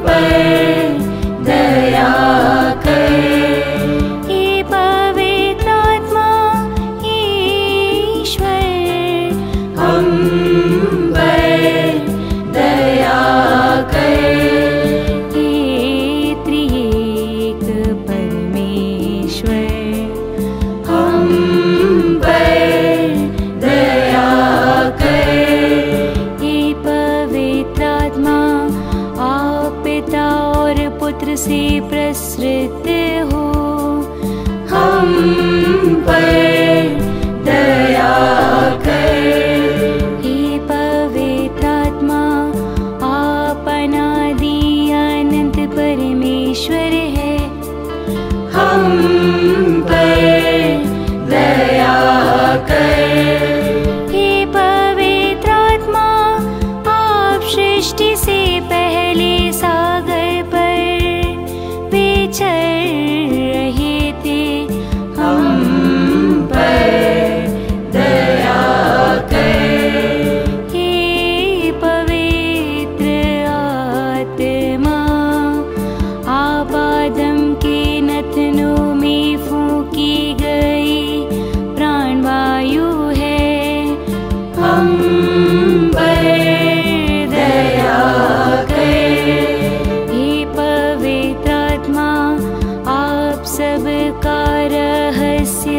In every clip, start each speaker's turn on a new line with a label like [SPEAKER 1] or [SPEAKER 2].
[SPEAKER 1] पर दया कर। हे पवित्र आत्मा ईश्वर, हम पर दया कर। हे त्रिएक परमेश्वर, हम पर दया कर। हे पवित्र आत्मा, आप पिता और पुत्र से प्रसृत हो, हम पर दया कर। हे पवित्र आत्मा, आप अनादि अनंत परमेश्वर है, हम पर दया कर। हे पवित्र आत्मा, आप सृष्टि से पहले सागर पर विचर रहे थे, हम पर दया कर। हे पवित्र आत्मा, आप आदम के नथनों में फूंकी गई प्राणवायु है, हम पर दया कर। हे पवित्र आत्मा, आप सबका रहस्य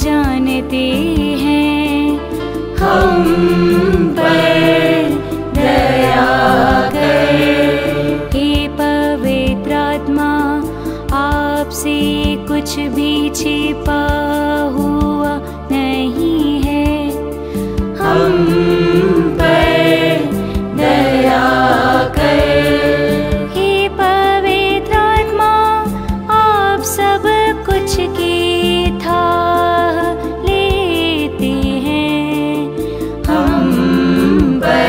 [SPEAKER 1] जानते हैं, हम पर दया कर। हे पवित्र आत्मा, आपसे कुछ भी छिपा हुआ नहीं है, हम पर दया कर। हे पवित्र आत्मा, आप सब कुछ की थाह लेते हैं, हम पर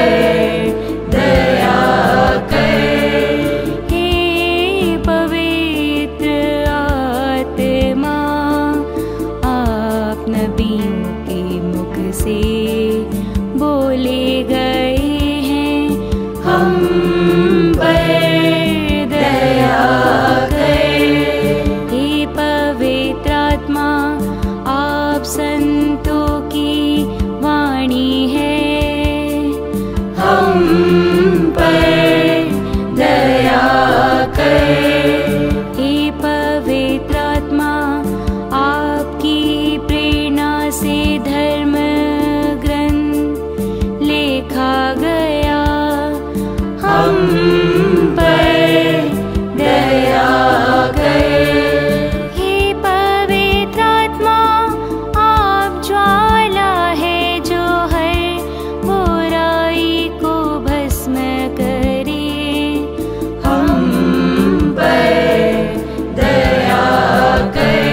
[SPEAKER 1] दया कर। हे पवित्र आत्मा, आप नबियों के मुख से बोले गए हैं, हम पर दया कर। हे पवित्र आत्मा, आप संतों की वाणी है, हम पर दया कर। हे पवित्र आत्मा, आपकी प्रेरणा से धर्म ग्रंथ लिखा गया, हम पर दया कर। हे पवित्र आत्मा, आप ज्वाला है जो हर बुराई को भस्म करे, हम पर दया कर।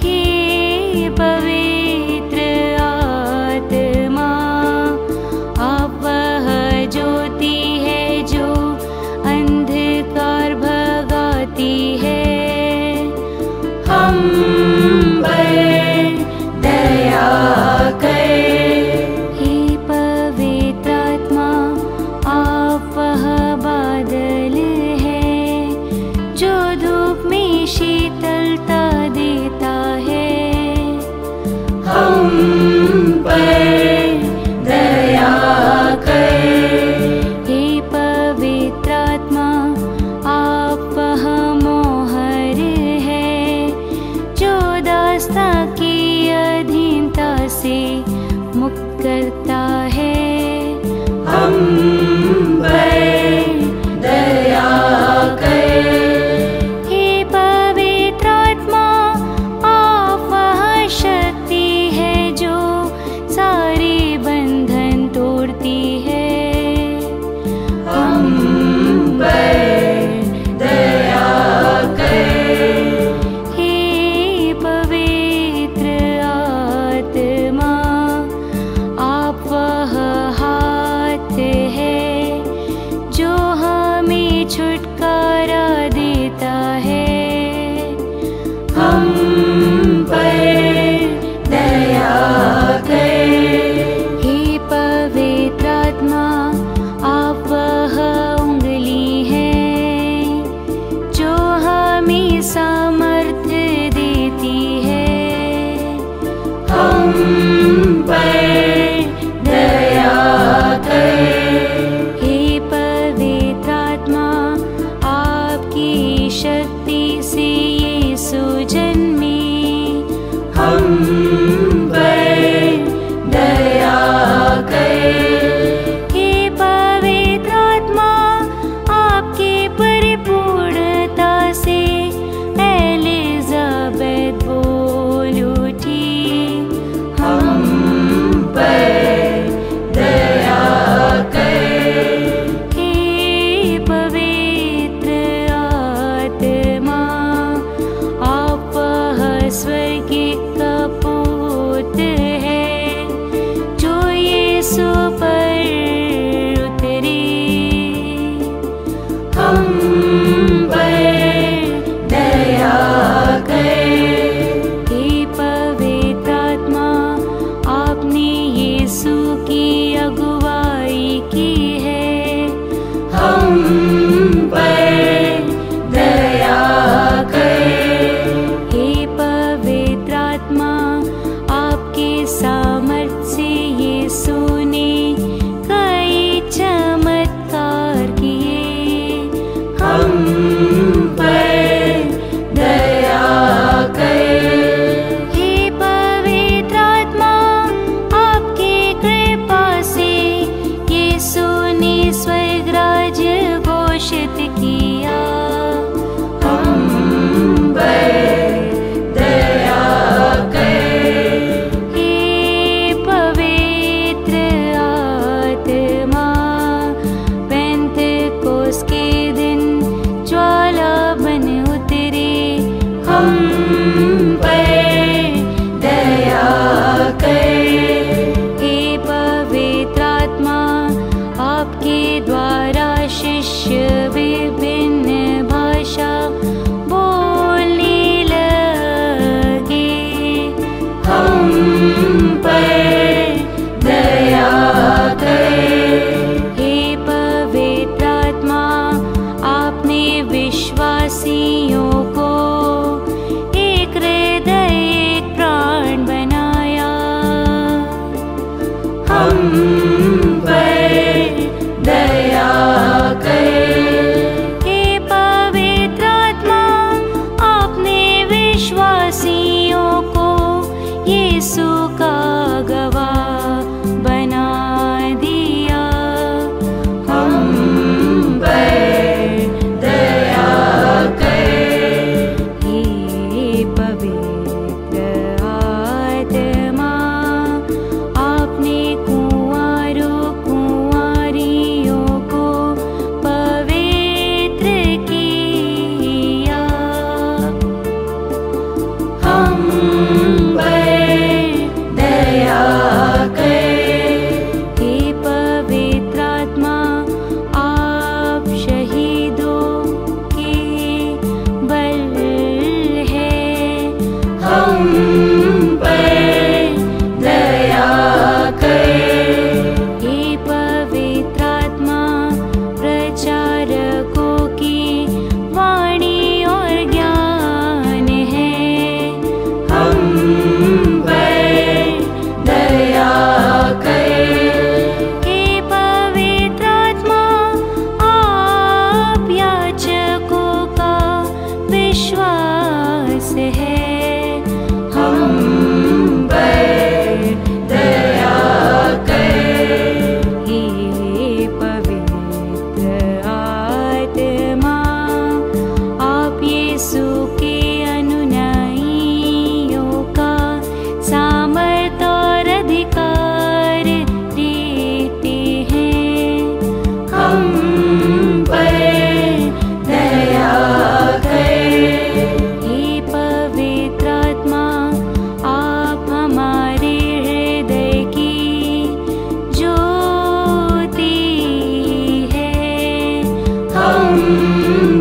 [SPEAKER 1] हे पवित्र आत्मा, आप वह ज्योति है जो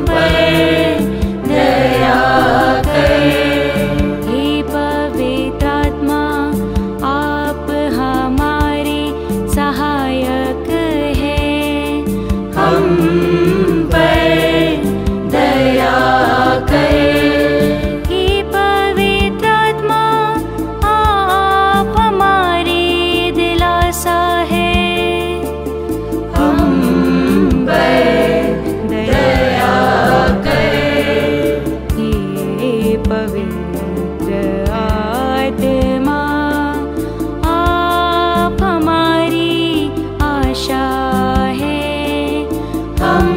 [SPEAKER 1] पर दया कर। हे पवित्र आत्मा, आप हमारे सहायक हैं, हम पर दया कर। हे पवित्र आत्मा, आप हमारे दिलासा है, हम पर दया कर। हे पवित्र आत्मा, आप हमारी आशा है, हम